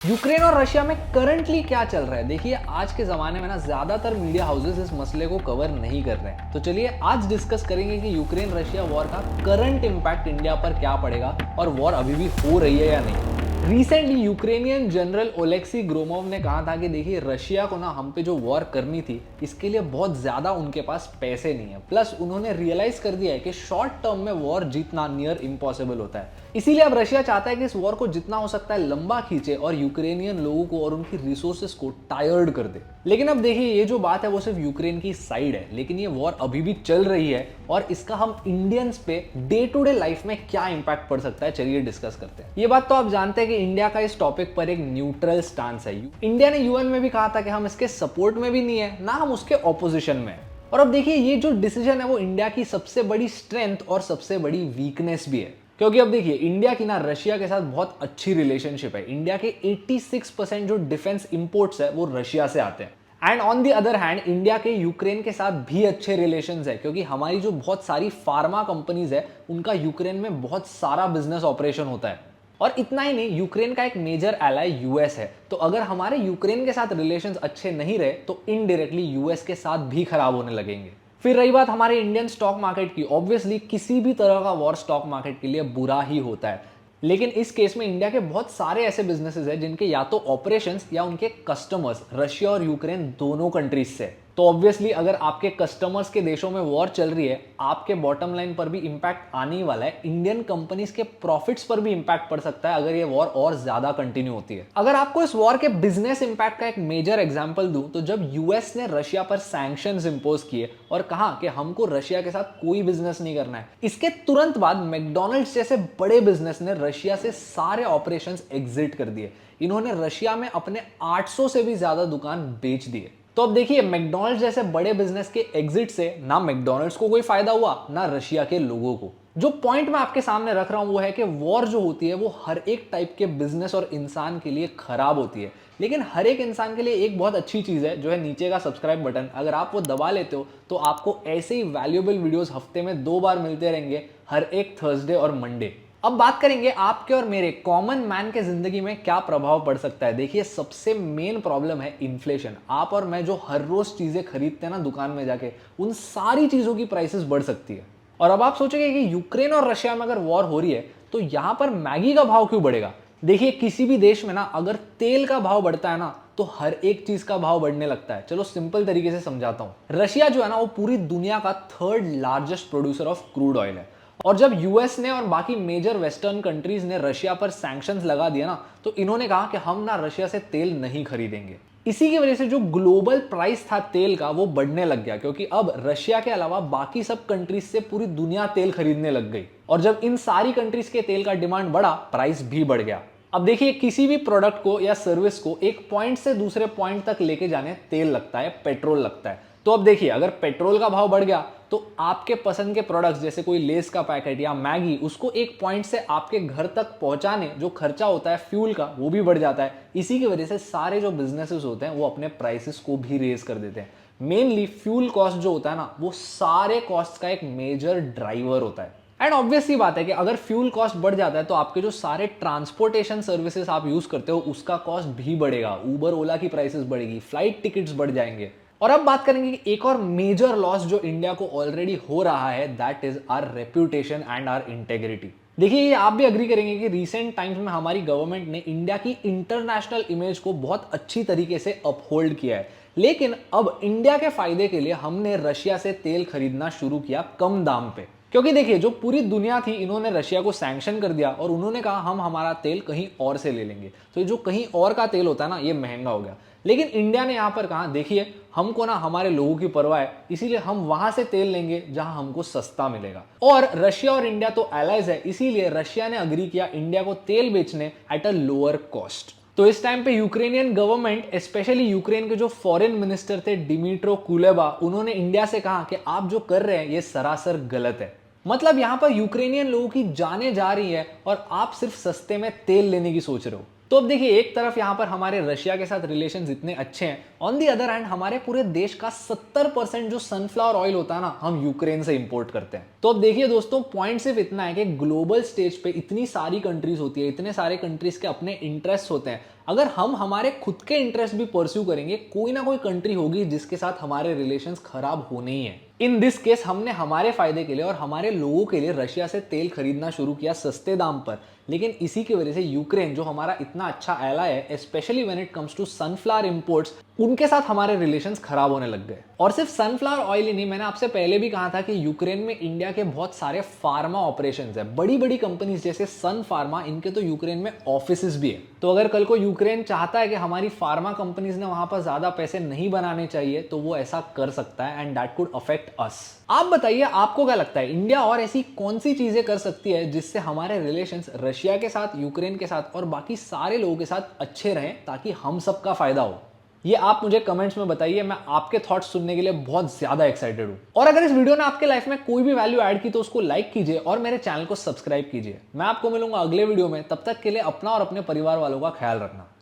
Ukraine और Russia में currently क्या चल रहा है? देखिए, आज के ज़माने में ना ज़्यादातर मीडिया हाउसेस इस मसले को कवर नहीं कर रहे हैं। तो चलिए आज डिस्कस करेंगे कि यूक्रेन रशिया वॉर का करंट इम्पैक्ट इंडिया पर क्या पड़ेगा और वॉर अभी भी हो रही है या नहीं। Recently Ukrainian general Oleksii Gromov ने कहा था कि देखिए, रशिया को ना हम पे जो वॉर करनी थी, इसके लिए बहुत ज़्यादा उनके पास पैसे नहीं है। प्लस उन्होंने रियलाइज कर दिया है कि शॉर्ट टर्म में वॉर जीतना नियर इम्पॉसिबल होता है। इसीलिए अब रशिया चाहता है कि इस वॉर को जितना हो सकता है लंबा खींचे और यूक्रेनियन लोगों को और उनकी रिसोर्सेस को टायर्ड कर दे। लेकिन अब देखिए, ये जो बात है वो सिर्फ यूक्रेन की साइड है, लेकिन ये वॉर अभी भी चल रही है और इसका हम इंडियंस पे डे टू डे लाइफ में क्या इंपैक्ट पड़ सकता है, चलिए डिस्कस करते हैं। ये बात तो आप जानते हैं कि इंडिया का इस टॉपिक पर एक न्यूट्रल स्टांस है। इंडिया ने यूएन में भी कहा था कि हम इसके सपोर्ट में भी नहीं है, ना हम उसके ऑपोजिशन में है। और अब देखिए, ये जो डिसीजन है वो इंडिया की सबसे बड़ी स्ट्रेंथ और सबसे बड़ी वीकनेस भी है। क्योंकि अब देखिए, इंडिया की ना रशिया के साथ बहुत अच्छी रिलेशनशिप है। इंडिया के 86% जो डिफेंस इंपोर्ट्स है वो रशिया से आते हैं। And on the other hand, India के यूक्रेन के साथ भी अच्छे रिलेशंस है, क्योंकि हमारी जो बहुत सारी फार्मा कंपनीज है उनका यूक्रेन में बहुत सारा बिजनेस ऑपरेशन होता है। और इतना ही नहीं, यूक्रेन का एक मेजर एलाई यूएस है। तो अगर हमारे यूक्रेन के साथ रिलेशंस अच्छे नहीं रहे तो इनडायरेक्टली यूएस के साथ भी खराब होने लगेंगे। फिर रही बात हमारे इंडियन स्टॉक मार्केट की, ऑब्वियसली किसी भी तरह का वॉर स्टॉक मार्केट के लिए बुरा ही होता है। लेकिन इस केस में इंडिया के बहुत सारे ऐसे बिजनेसेस हैं जिनके या तो ऑपरेशंस या उनके कस्टमर्स रशिया और यूक्रेन दोनों कंट्रीज से। तो ऑब्वियसली अगर आपके कस्टमर्स के देशों में वॉर चल रही है, आपके बॉटम लाइन पर भी इंपैक्ट आने ही वाला है। इंडियन कंपनीज के प्रॉफिट्स पर भी इंपैक्ट पड़ सकता है अगर ये वॉर और ज्यादा कंटिन्यू होती है। अगर आपको इस वॉर के बिजनेस इंपैक्ट का एक मेजर एग्जांपल दूं, तो जब यूएस ने रशिया पर सैंक्शंस इंपोज किए और कहा कि हमको रशिया के साथ कोई बिजनेस नहीं करना है, इसके तुरंत बाद मैकडॉनल्ड्स जैसे बड़े बिजनेस ने रशिया से सारे ऑपरेशंस एग्जिट कर दिए। इन्होंने रशिया में अपने 800 से भी ज्यादा दुकान बेच दिए। तो अब देखिए, मैकडॉनल्ड्स जैसे बड़े बिजनेस के एग्जिट से ना मैकडॉनल्ड्स को कोई फायदा हुआ, ना रशिया के लोगों को। जो पॉइंट मैं आपके सामने रख रहा हूं वो है कि वॉर जो होती है वो हर एक टाइप के बिजनेस और इंसान के लिए खराब होती है। लेकिन हर एक इंसान के लिए एक बहुत अच्छी चीज है, जो है नीचे का सब्सक्राइब बटन। अगर आप वो दबा लेते हो तो आपको ऐसे ही वैल्यूएबल वीडियोस हफ्ते में 2 बार मिलते रहेंगे, हर एक थर्सडे और मंडे। अब बात करेंगे आपके और मेरे कॉमन मैन के जिंदगी में क्या प्रभाव पड़ सकता है। देखिए, सबसे मेन प्रॉब्लम है इन्फ्लेशन। आप और मैं जो हर रोज चीजें खरीदते हैं ना दुकान में जाके, उन सारी चीजों की प्राइसेस बढ़ सकती है। और अब आप सोचेंगे कि यूक्रेन और रशिया में अगर वॉर हो रही है तो यहां पर मैगी का भाव क्यों बढ़ेगा। देखिए, किसी भी देश में ना अगर तेल का भाव बढ़ता है ना तो हर एक चीज का भाव बढ़ने लगता है। चलो सिंपल तरीके से समझाता हूं। रशिया जो है ना वो पूरी दुनिया का 3rd largest producer of crude oil है। और जब यूएस ने और बाकी मेजर वेस्टर्न कंट्रीज ने रशिया पर सैंक्शंस लगा दिया ना, तो इन्होंने कहा कि हम ना रशिया से तेल नहीं खरीदेंगे। इसी की वजह से जो ग्लोबल प्राइस था तेल का वो बढ़ने लग गया, क्योंकि अब रशिया के अलावा बाकी सब कंट्रीज से पूरी दुनिया तेल खरीदने लग गई। और जब इन सारी कंट्रीज के तेल का डिमांड बढ़ा, प्राइस भी बढ़ गया। अब देखिए, किसी भी प्रोडक्ट को या सर्विस को एक पॉइंट से दूसरे पॉइंट तक लेके जाने तेल लगता है, पेट्रोल लगता है। तो अब देखिए, अगर पेट्रोल का भाव बढ़ गया तो आपके पसंद के प्रोडक्ट्स जैसे कोई लेस का पैकेट या मैगी, उसको एक पॉइंट से आपके घर तक पहुंचाने जो खर्चा होता है फ्यूल का, वो भी बढ़ जाता है। इसी की वजह से सारे जो बिजनेसेस होते हैं वो अपने प्राइसेस को भी रेज कर देते हैं। मेनली फ्यूल कॉस्ट जो होता है ना, वो सारे कॉस्ट का एक मेजर ड्राइवर होता है। एंड ऑब्वियसली बात है कि अगर फ्यूल कॉस्ट बढ़ जाता है तो आपके जो सारे ट्रांसपोर्टेशन सर्विसेज आप यूज करते हो उसका कॉस्ट भी बढ़ेगा। उबर ओला की प्राइसेस बढ़ेगी, फ्लाइट टिकट्स बढ़ जाएंगे। और अब बात करेंगे कि एक और मेजर लॉस जो इंडिया को ऑलरेडी हो रहा है, that is our reputation and our integrity. देखिए, ये आप भी अग्री करेंगे कि रिसेंट टाइम्स में हमारी गवर्नमेंट ने इंडिया की इंटरनेशनल इमेज को बहुत अच्छी तरीके से अपहोल्ड किया है। लेकिन अब इंडिया के फायदे के लिए हमने रशिया से तेल खरीदना शुरू किया कम दाम पे। क्योंकि देखिए, जो पूरी दुनिया थी, इन्होंने रशिया को सैंक्शन कर दिया और उन्होंने कहा हम हमारा तेल कहीं और से ले लेंगे। तो ये जो कहीं और का तेल होता है ना, ये महंगा हो गया। लेकिन इंडिया ने यहां पर कहा देखिए, हमको ना हमारे लोगों की परवाह है, इसीलिए हम वहां से तेल लेंगे जहां हमको सस्ता मिलेगा। और रशिया और इंडिया तो एलाइज है, इसीलिए रशिया ने अग्री किया इंडिया को तेल बेचने एट अ लोअर कॉस्ट। तो इस टाइम पे यूक्रेनियन गवर्नमेंट, स्पेशली यूक्रेन के जो फॉरेन मिनिस्टर थे डिमिट्रो कुलेबा, उन्होंने इंडिया से कहा कि आप जो कर रहे हैं ये सरासर गलत है। मतलब यहां पर यूक्रेनियन लोगों की जानें जा रही है और आप सिर्फ सस्ते में तेल लेने की सोच रहे हो। तो अब देखिए, एक तरफ यहाँ पर हमारे रशिया के साथ रिलेशंस इतने अच्छे हैं, ऑन दी अदर हैंड हमारे पूरे देश का 70% जो सनफ्लावर ऑयल होता है ना, हम यूक्रेन से इंपोर्ट करते हैं। तो अब देखिए दोस्तों, पॉइंट सिर्फ इतना है कि ग्लोबल स्टेज पे इतनी सारी कंट्रीज होती है, इतने सारे कंट्रीज के अपने इंटरेस्ट होते हैं। अगर हम हमारे खुद के इंटरेस्ट भी परस्यू करेंगे, कोई ना कोई कंट्री होगी जिसके साथ हमारे रिलेशंस खराब होने ही है। इन दिस केस हमने हमारे फायदे के लिए और हमारे लोगों के लिए रशिया से तेल खरीदना शुरू किया सस्ते दाम पर, लेकिन इसी की वजह से यूक्रेन जो हमारा इतना अच्छा एलाय है, specially when it comes to sunflower imports, उनके साथ हमारे रिलेशंस खराब होने लग गए। और सिर्फ सनफ्लावर ऑयल ही नहीं, मैंने आपसे पहले भी कहा था कि यूक्रेन में इंडिया के बहुत सारे फार्मा ऑपरेशंस है, बड़ी बड़ी कंपनीज जैसे सन फार्मा, इनके तो यूक्रेन में ऑफिसेज भी है। तो अगर कल को यूक्रेन चाहता है कि हमारी फार्मा कंपनीज ने वहां पर ज्यादा पैसे नहीं बनाने चाहिए, तो वो ऐसा कर सकता है, and that could affect us. आप बताइए, आपको क्या लगता है, इंडिया और ऐसी कौन सी चीजें कर सकती है जिससे हमारे रिलेशंस रशिया के साथ, यूक्रेन के साथ और बाकी सारे लोगों के साथ अच्छे रहें, ताकि हम सबका फायदा हो? ये आप मुझे कमेंट्स में बताइए, मैं आपके थॉट्स सुनने के लिए बहुत ज्यादा एक्साइटेड हूं। और अगर इस वीडियो ने आपके लाइफ में कोई भी वैल्यू ऐड की तो उसको लाइक कीजिए और मेरे चैनल को सब्सक्राइब कीजिए। मैं आपको मिलूंगा अगले वीडियो में, तब तक के लिए अपना और अपने परिवार वालों का ख्याल रखना।